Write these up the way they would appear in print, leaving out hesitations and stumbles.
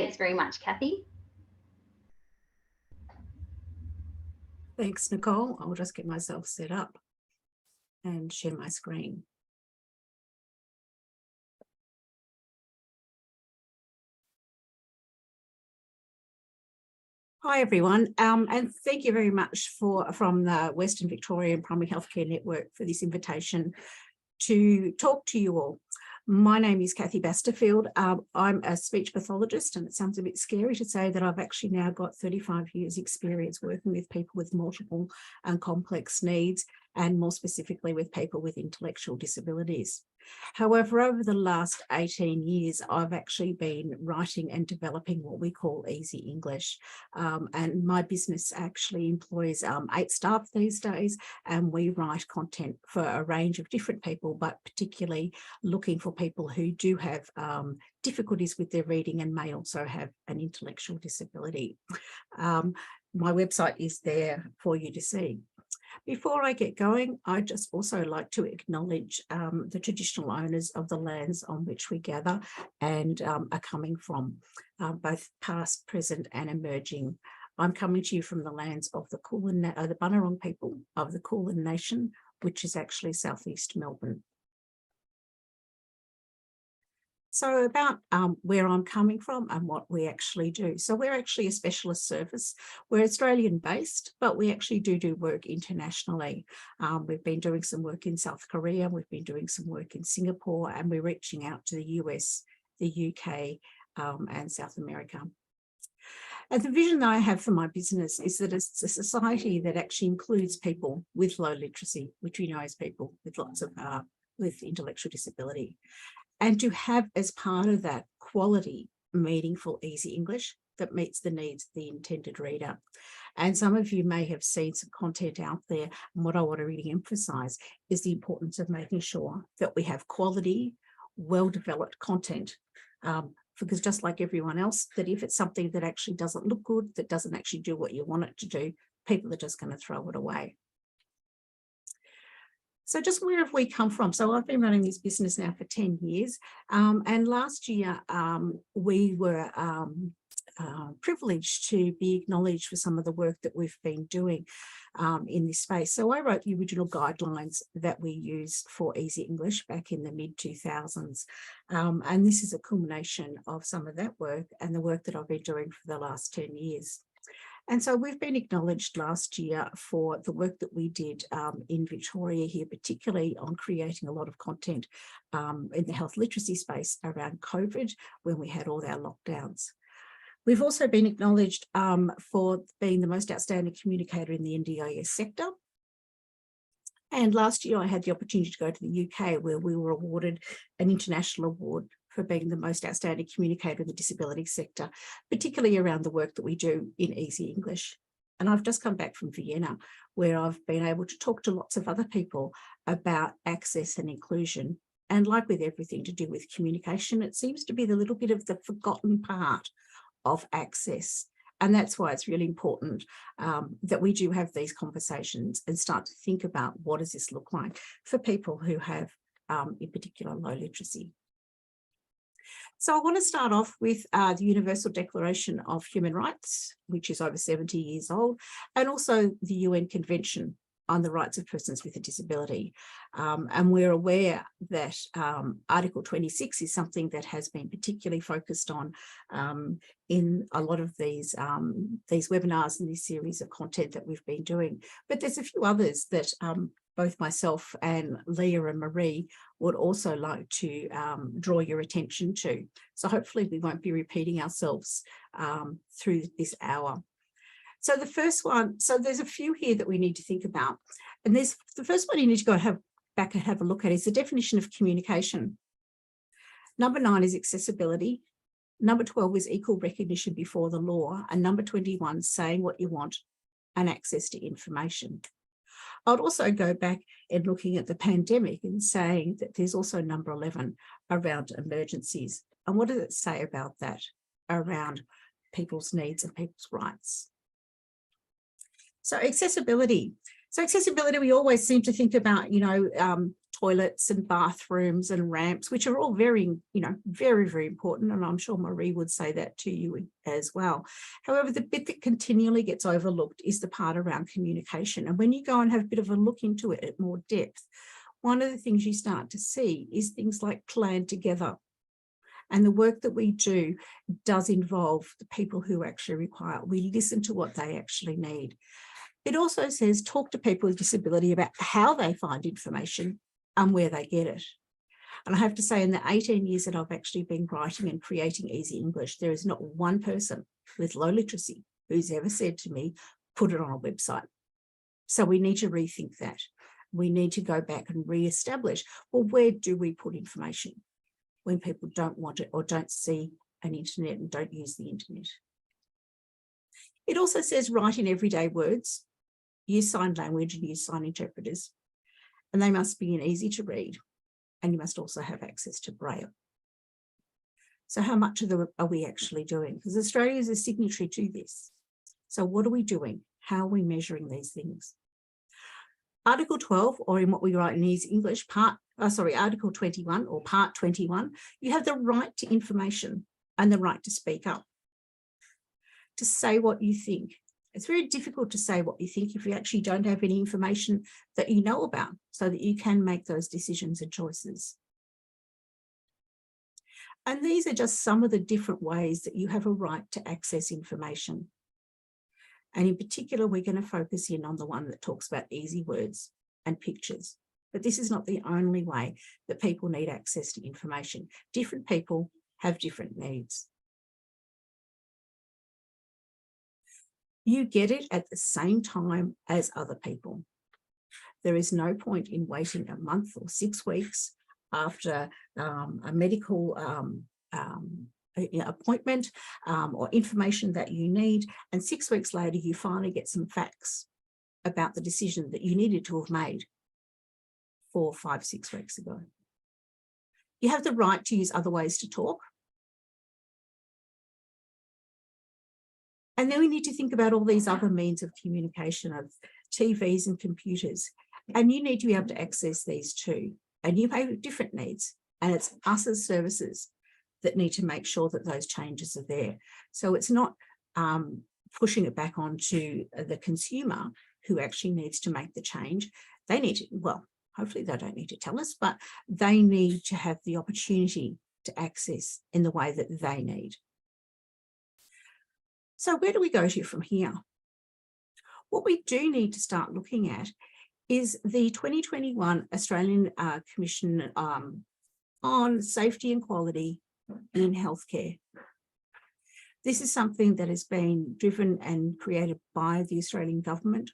Thanks very much, Kathy. Thanks, Nicole. I'll just get myself set up and share my screen. Hi, everyone, and thank you very much from the Western Victorian Primary Healthcare Network for this invitation to talk to you all. My name is Kathy Basterfield. I'm a speech pathologist, and it sounds a bit scary to say that I've actually now got 35 years experience working with people with multiple and complex needs, and more specifically with people with intellectual disabilities. However, over the last 18 years, I've actually been writing and developing what we call Easy English. And my business actually employs 8 staff these days, and we write content for a range of different people, but particularly looking for people who do have difficulties with their reading and may also have an intellectual disability. My website is there for you to see. Before I get going, I'd just also like to acknowledge the traditional owners of the lands on which we gather and are coming from, both past, present and emerging. I'm coming to you from the lands of the Kulin, the Bunurong people of the Kulin Nation, which is actually southeast Melbourne. So about where I'm coming from and what we actually do. So we're actually a specialist service. We're Australian based, but we actually do work internationally. We've been doing some work in South Korea, we've been doing some work in Singapore, and we're reaching out to the US, the UK, and South America. And the vision that I have for my business is that it's a society that actually includes people with low literacy, which we know as people with lots of with intellectual disability. And to have as part of that quality, meaningful, easy English that meets the needs of the intended reader. And some of you may have seen some content out there. And what I want to really emphasize is the importance of making sure that we have quality, well-developed content. Because just like everyone else, that if it's something that actually doesn't look good, that doesn't actually do what you want it to do, people are just going to throw it away. So just where have we come from? So I've been running this business now for 10 years. And last year we were privileged to be acknowledged for some of the work that we've been doing in this space. So I wrote the original guidelines that we used for Easy English back in the mid-2000s. And this is a culmination of some of that work and the work that I've been doing for the last 10 years. And so we've been acknowledged last year for the work that we did in Victoria here, particularly on creating a lot of content in the health literacy space around COVID when we had all our lockdowns. We've also been acknowledged for being the most outstanding communicator in the NDIS sector. And last year I had the opportunity to go to the UK where we were awarded an international award for being the most outstanding communicator in the disability sector, particularly around the work that we do in Easy English. And I've just come back from Vienna, where I've been able to talk to lots of other people about access and inclusion. And like with everything to do with communication, it seems to be the little bit of the forgotten part of access. And that's why it's really important that we do have these conversations and start to think about what does this look like for people who have, in particular, low literacy. So I want to start off with the Universal Declaration of Human Rights, which is over 70 years old, and also the UN Convention on the Rights of Persons with a Disability. And we're aware that Article 26 is something that has been particularly focused on in a lot of these webinars and this series of content that we've been doing. But there's a few others that both myself and Leah and Marie would also like to draw your attention to. So hopefully we won't be repeating ourselves through this hour. So the first one, so there's a few here that we need to think about. And there's the first one you need to go back and have a look at is the definition of communication. Number 9 is accessibility. Number 12 is equal recognition before the law. And number 21, saying what you want and access to information. I'd also go back and looking at the pandemic and saying that there's also number 11 around emergencies. And what does it say about that around people's needs and people's rights? So accessibility. So accessibility, we always seem to think about, toilets and bathrooms and ramps, which are all very, very, very important. And I'm sure Marie would say that to you as well. However, the bit that continually gets overlooked is the part around communication. And when you go and have a bit of a look into it at more depth, one of the things you start to see is things like plan together. And the work that we do does involve the people who actually require it. We listen to what they actually need. It also says talk to people with disability about how they find information and where they get it. And I have to say, in the 18 years that I've actually been writing and creating Easy English, there is not one person with low literacy who's ever said to me, put it on a website. So we need to rethink that. We need to go back and re-establish, well, where do we put information when people don't want it or don't see an internet and don't use the internet? It also says write in everyday words, use sign language and use sign interpreters, and they must be easy to read, and you must also have access to Braille. So how much are we actually doing? Because Australia is a signatory to this. So what are we doing? How are we measuring these things? Article 12, or in what we write in Easy English, Article 21 or Part 21, you have the right to information and the right to speak up, to say what you think. It's very difficult to say what you think if you actually don't have any information that you know about, so that you can make those decisions and choices. And these are just some of the different ways that you have a right to access information. And in particular, we're going to focus in on the one that talks about easy words and pictures. But this is not the only way that people need access to information. Different people have different needs. You get it at the same time as other people. There is no point in waiting a month or 6 weeks after a medical appointment or information that you need, and 6 weeks later you finally get some facts about the decision that you needed to have made 4, 5, 6 weeks ago. You have the right to use other ways to talk. And then we need to think about all these other means of communication, of TVs and computers. And you need to be able to access these too. And you may have different needs. And it's us as services that need to make sure that those changes are there. So it's not pushing it back onto the consumer who actually needs to make the change. They need to, well, hopefully they don't need to tell us, but they need to have the opportunity to access in the way that they need. So where do we go to from here? What we do need to start looking at is the 2021 Australian Commission on Safety and Quality in Healthcare. This is something that has been driven and created by the Australian government,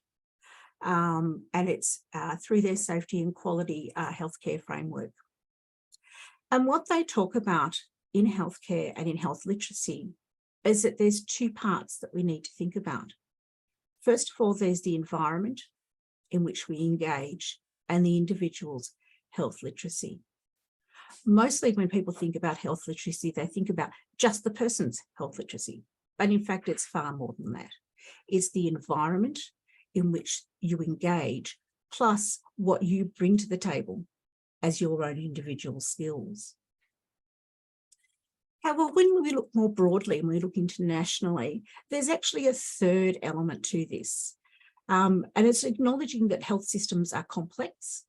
and it's through their Safety and Quality Healthcare framework. And what they talk about in healthcare and in health literacy is that there's 2 parts that we need to think about. First of all, there's the environment in which we engage and the individual's health literacy. Mostly when people think about health literacy, they think about just the person's health literacy. But in fact, it's far more than that. It's the environment in which you engage, plus what you bring to the table as your own individual skills. However, when we look more broadly and we look internationally, there's actually a third element to this. And it's acknowledging that health systems are complex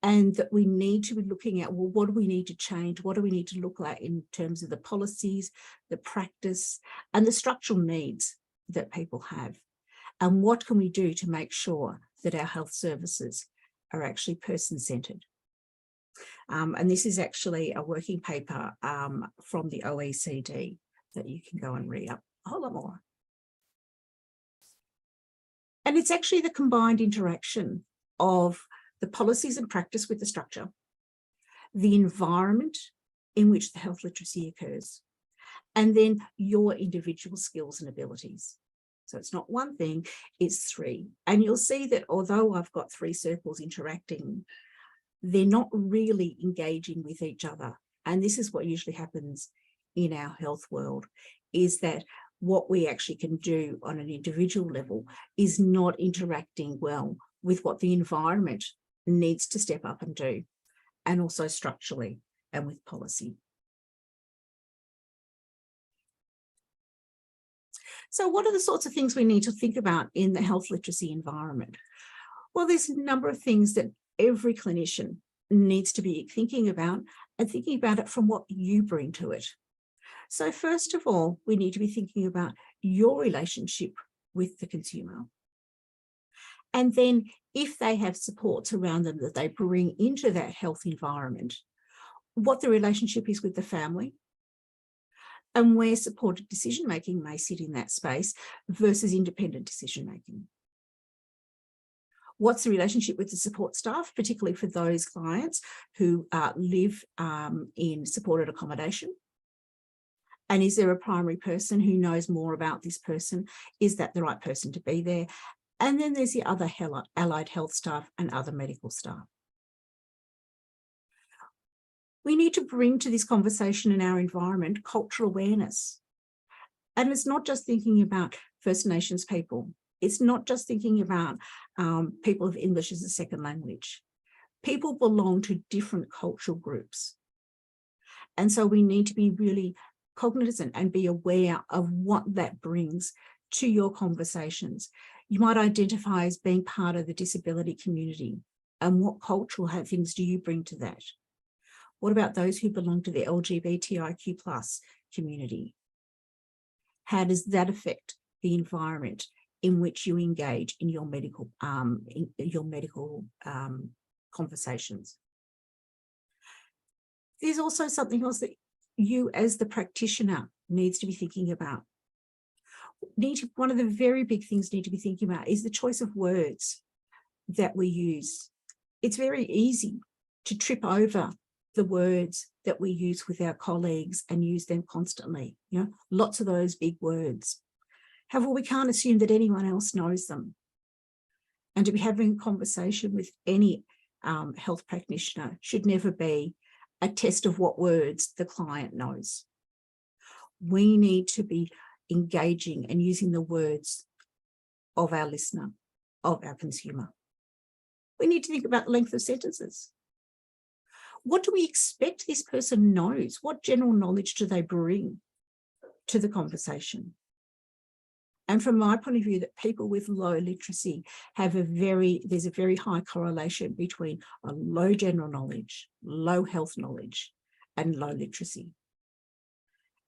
and that we need to be looking at, well, what do we need to change? What do we need to look at in terms of the policies, the practice, and the structural needs that people have? And what can we do to make sure that our health services are actually person-centred? And this is actually a working paper from the OECD that you can go and read up a whole lot more. And it's actually the combined interaction of the policies and practice with the structure, the environment in which the health literacy occurs, and then your individual skills and abilities. So it's not one thing, it's 3. And you'll see that although I've got 3 circles interacting, they're not really engaging with each other. And this is what usually happens in our health world, is that what we actually can do on an individual level is not interacting well with what the environment needs to step up and do, and also structurally and with policy. So what are the sorts of things we need to think about in the health literacy environment? Well, there's a number of things that every clinician needs to be thinking about, and thinking about it from what you bring to it. So first of all, we need to be thinking about your relationship with the consumer. And then if they have supports around them that they bring into that health environment, what the relationship is with the family, and where supported decision-making may sit in that space versus independent decision-making. What's the relationship with the support staff, particularly for those clients who live in supported accommodation? And is there a primary person who knows more about this person? Is that the right person to be there? And then there's the other allied health staff and other medical staff. We need to bring to this conversation in our environment cultural awareness. And it's not just thinking about First Nations people. It's not just thinking about people of English as a second language. People belong to different cultural groups. And so we need to be really cognizant and be aware of what that brings to your conversations. You might identify as being part of the disability community, and what cultural things do you bring to that? What about those who belong to the LGBTIQ+ community? How does that affect the environment in which you engage in your medical conversations? There's also something else that you as the practitioner needs to be thinking about. One of the very big things you need to be thinking about is the choice of words that we use. It's very easy to trip over the words that we use with our colleagues and use them constantly, lots of those big words. However, we can't assume that anyone else knows them. And to be having a conversation with any health practitioner should never be a test of what words the client knows. We need to be engaging and using the words of our listener, of our consumer. We need to think about the length of sentences. What do we expect this person knows? What general knowledge do they bring to the conversation? And from my point of view, that people with low literacy there's a very high correlation between a low general knowledge, low health knowledge, and low literacy.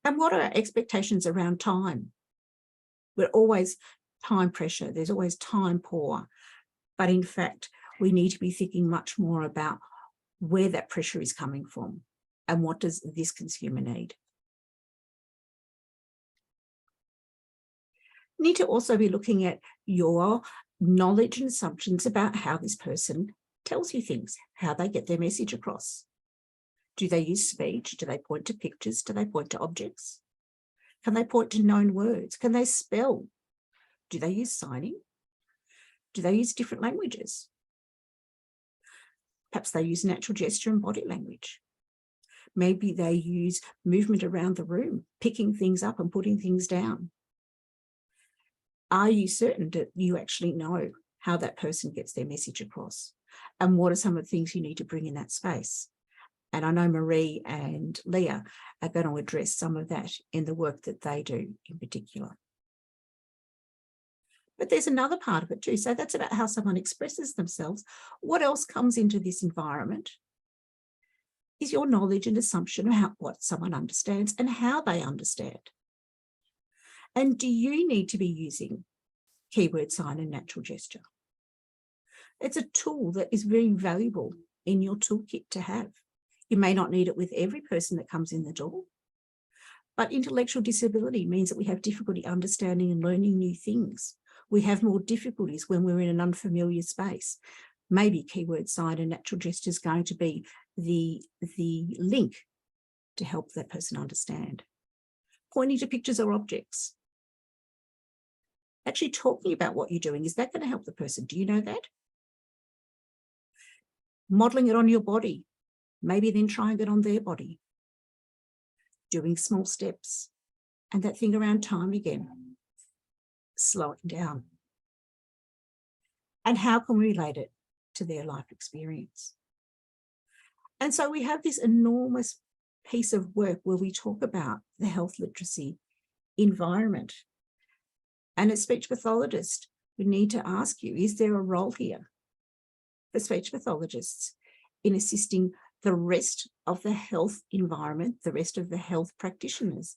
And what are our expectations around time? We're always time pressure, there's always time poor. But in fact, we need to be thinking much more about where that pressure is coming from and what does this consumer need. Need to also be looking at your knowledge and assumptions about how this person tells you things, how they get their message across. Do they use speech? Do they point to pictures? Do they point to objects? Can they point to known words? Can they spell? Do they use signing? Do they use different languages? Perhaps they use natural gesture and body language. Maybe they use movement around the room, picking things up and putting things down. Are you certain that you actually know how that person gets their message across? And what are some of the things you need to bring in that space? And I know Marie and Leah are going to address some of that in the work that they do in particular. But there's another part of it too. So that's about how someone expresses themselves. What else comes into this environment is your knowledge and assumption of what someone understands and how they understand. And do you need to be using keyword sign and natural gesture? It's a tool that is very valuable in your toolkit to have. You may not need it with every person that comes in the door, but intellectual disability means that we have difficulty understanding and learning new things. We have more difficulties when we're in an unfamiliar space. Maybe keyword sign and natural gesture is going to be the link to help that person understand. Pointing to pictures or objects. Actually talking about what you're doing, is that going to help the person? Do you know that? Modeling it on your body, maybe then trying it on their body. Doing small steps. And that thing around time again. Slowing down. And how can we relate it to their life experience. And so we have this enormous piece of work where we talk about the health literacy environment. And as speech pathologist, we need to ask you, is there a role here for speech pathologists in assisting the rest of the health environment, the rest of the health practitioners,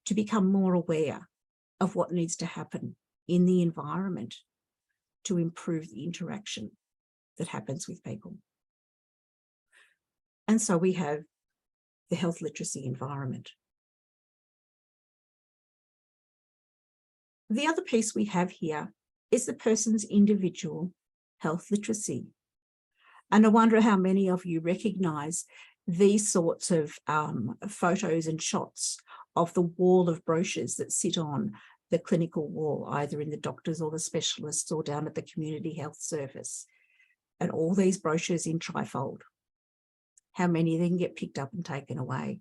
to become more aware of what needs to happen in the environment to improve the interaction that happens with people? And so we have the health literacy environment. The other piece we have here is the person's individual health literacy. And I wonder how many of you recognise these sorts of photos and shots of the wall of brochures that sit on the clinical wall, either in the doctors or the specialists or down at the community health service. And all these brochures in trifold. How many of them get picked up and taken away?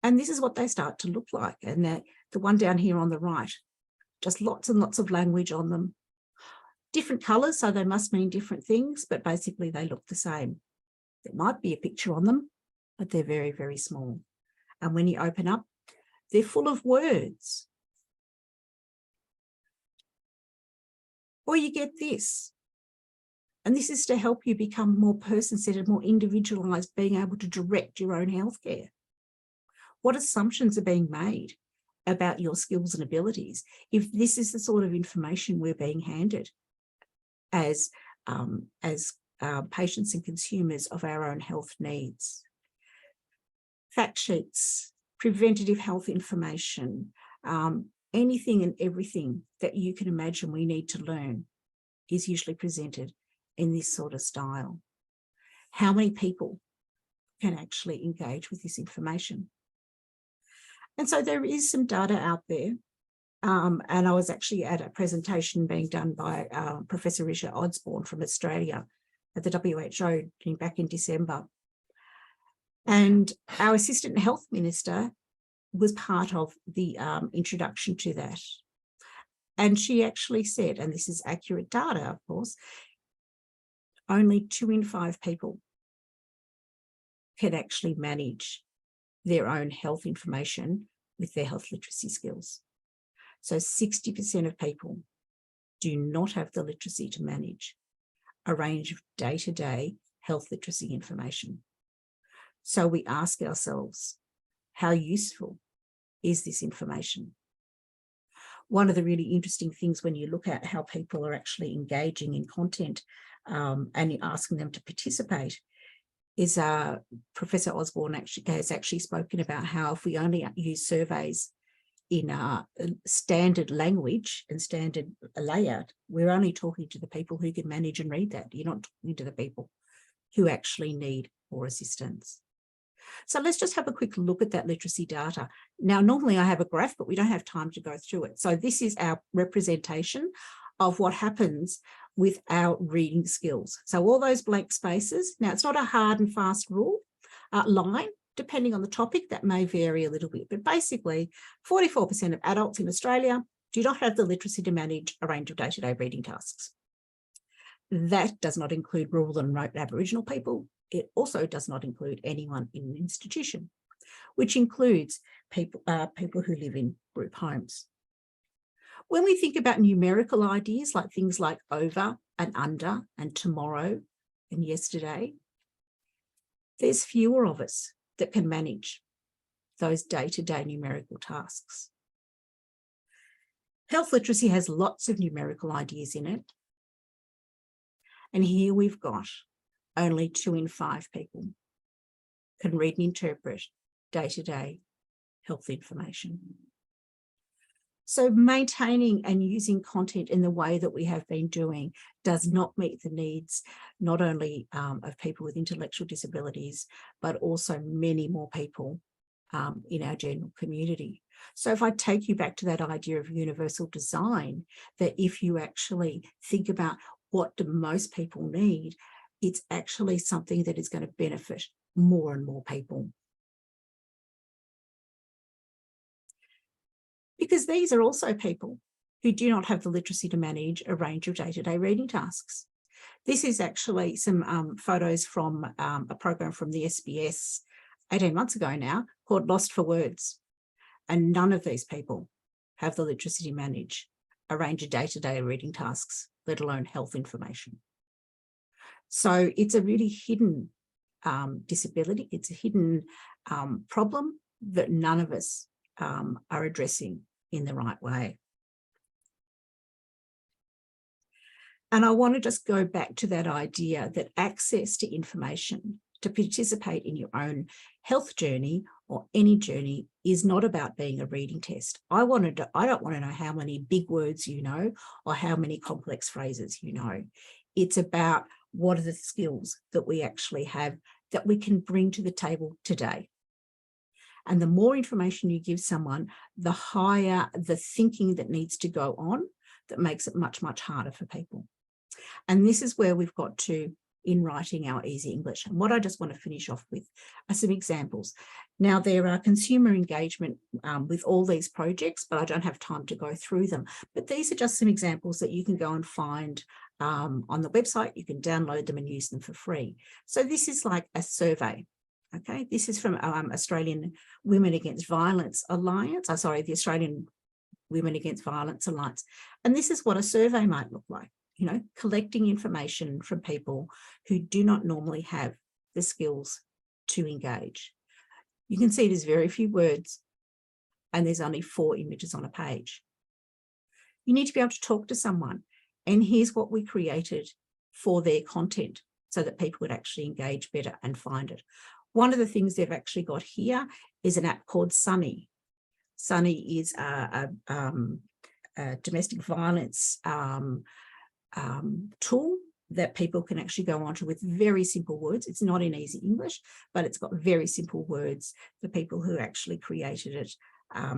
And this is what they start to look like. And the one down here on the right, just lots and lots of language on them. Different colours, so they must mean different things, but basically they look the same. There might be a picture on them, but they're very, very small. And when you open up, they're full of words. Or you get this. And this is to help you become more person-centred, more individualised, being able to direct your own healthcare. What assumptions are being made about your skills and abilities if this is the sort of information we're being handed as patients and consumers of our own health needs? Fact sheets, preventative health information, anything and everything that you can imagine we need to learn is usually presented in this sort of style. How many people can actually engage with this information? And so there is some data out there. And I was actually at a presentation being done by Professor Richard Osborne from Australia at the WHO back in December. And our Assistant Health Minister was part of the introduction to that. And she actually said, and this is accurate data, of course, only 2 in 5 people can actually manage their own health information with their health literacy skills. So 60% of people do not have the literacy to manage a range of day-to-day health literacy information. So we ask ourselves, how useful is this information? One of the really interesting things when you look at how people are actually engaging in content and you're asking them to participate is Professor Osborne has actually spoken about how if we only use surveys in standard language and standard layout, we're only talking to the people who can manage and read that. You're not talking to the people who actually need more assistance. So let's just have a quick look at that literacy data. Now, normally I have a graph, but we don't have time to go through it. So this is our representation of what happens with our reading skills. So all those blank spaces. Now, it's not a hard and fast rule line. Depending on the topic, that may vary a little bit. But basically, 44% of adults in Australia do not have the literacy to manage a range of day-to-day reading tasks. That does not include rural and remote Aboriginal people. It also does not include anyone in an institution, which includes people who live in group homes. When we think about numerical ideas like things like over and under and tomorrow and yesterday, there's fewer of us that can manage those day-to-day numerical tasks. Health literacy has lots of numerical ideas in it. And here we've got only 2 in 5 people can read and interpret day-to-day health information. So maintaining and using content in the way that we have been doing does not meet the needs, not only of people with intellectual disabilities, but also many more people in our general community. So if I take you back to that idea of universal design, that if you actually think about what do most people need, it's actually something that is going to benefit more and more people. Because these are also people who do not have the literacy to manage a range of day-to-day reading tasks. This is actually some photos from a program from the SBS 18 months ago now called Lost for Words. And none of these people have the literacy to manage a range of day-to-day reading tasks, let alone health information. So it's a really hidden disability. It's a hidden problem that none of us are addressing in the right way. And I want to just go back to that idea that access to information to participate in your own health journey or any journey is not about being a reading test. I don't want to know how many big words you know or how many complex phrases you know. It's about what are the skills that we actually have that we can bring to the table today. And the more information you give someone, the higher the thinking that needs to go on, that makes it much, much harder for people. And this is where we've got to in writing our easy English. And what I just want to finish off with are some examples. Now, there are consumer engagement with all these projects, but I don't have time to go through them. But these are just some examples that you can go and find on the website. You can download them and use them for free. So this is like a survey. Okay, this is from Australian Women Against Violence Alliance. The Australian Women Against Violence Alliance. And this is what a survey might look like. You know, collecting information from people who do not normally have the skills to engage. You can see there's very few words and there's only 4 images on a page. You need to be able to talk to someone, and here's what we created for their content so that people would actually engage better and find it. One of the things they've actually got here is an app called Sunny. Sunny is a domestic violence tool that people can actually go onto with very simple words. It's not in easy English, but it's got very simple words. The people who actually created it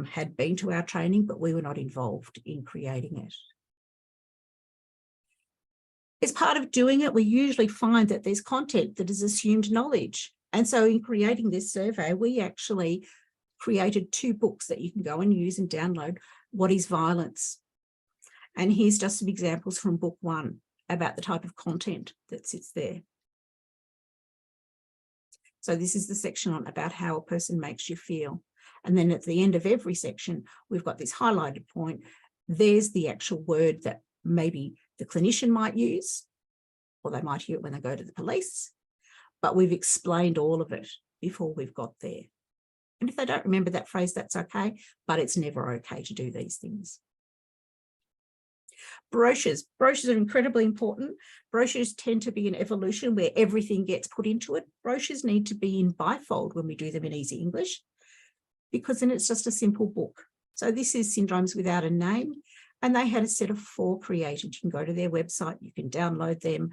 had been to our training, but we were not involved in creating it. As part of doing it, we usually find that there's content that is assumed knowledge. And so in creating this survey, we actually created 2 books that you can go and use and download. What is violence? And here's just some examples from book 1 about the type of content that sits there. So this is the section on about how a person makes you feel. And then at the end of every section, we've got this highlighted point. There's the actual word that maybe the clinician might use, or they might hear it when they go to the police, but we've explained all of it before we've got there. And if they don't remember that phrase, that's okay, but it's never okay to do these things. Brochures. Brochures are incredibly important. Brochures tend to be an evolution where everything gets put into it. Brochures need to be in bifold when we do them in easy English, because then it's just a simple book. So this is Syndromes Without a Name, and they had a set of 4 created. You can go to their website, you can download them.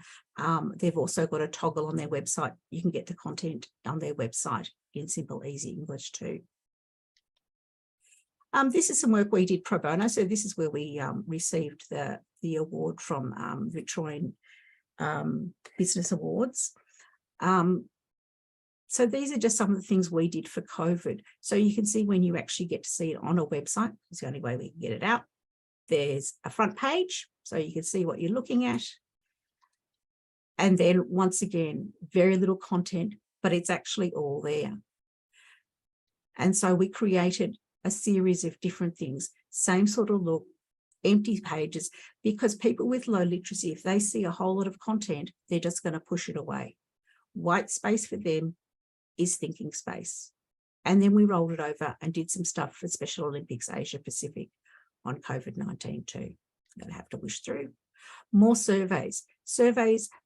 They've also got a toggle on their website. You can get the content on their website in simple, easy English too. This is some work we did pro bono. So this is where we received the award from Victorian Business Awards. So these are just some of the things we did for COVID. So you can see when you actually get to see it on a website, it's the only way we can get it out. There's a front page, so you can see what you're looking at. And then once again, very little content, but it's actually all there. And so we created a series of different things, same sort of look, empty pages, because people with low literacy, if they see a whole lot of content, they're just going to push it away. White space for them is thinking space. And then we rolled it over and did some stuff for Special Olympics Asia Pacific on COVID-19 too. I'm going to have to wish through. More surveys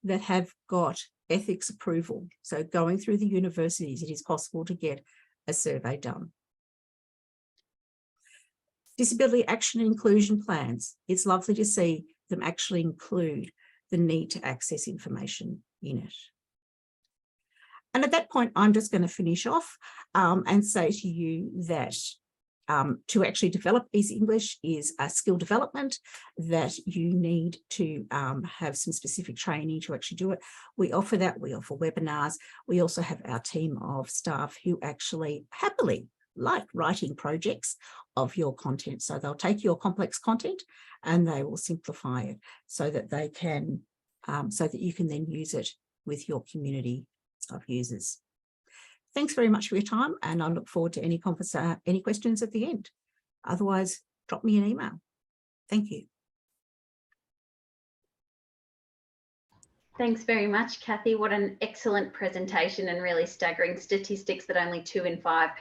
that have got ethics approval. So going through the universities, it is possible to get a survey done. Disability action and inclusion plans. It's lovely to see them actually include the need to access information in it. And at that point, I'm just going to finish off and say to you that to actually develop easy English is a skill development that you need to have some specific training to actually do it. We offer that. We offer webinars. We also have our team of staff who actually happily like writing projects of your content. So they'll take your complex content and they will simplify it so that they can so that you can then use it with your community of users. Thanks very much for your time, and I look forward to any questions at the end. Otherwise, drop me an email. Thank you. Thanks very much, Kathy. What an excellent presentation, and really staggering statistics that only 2 in 5 people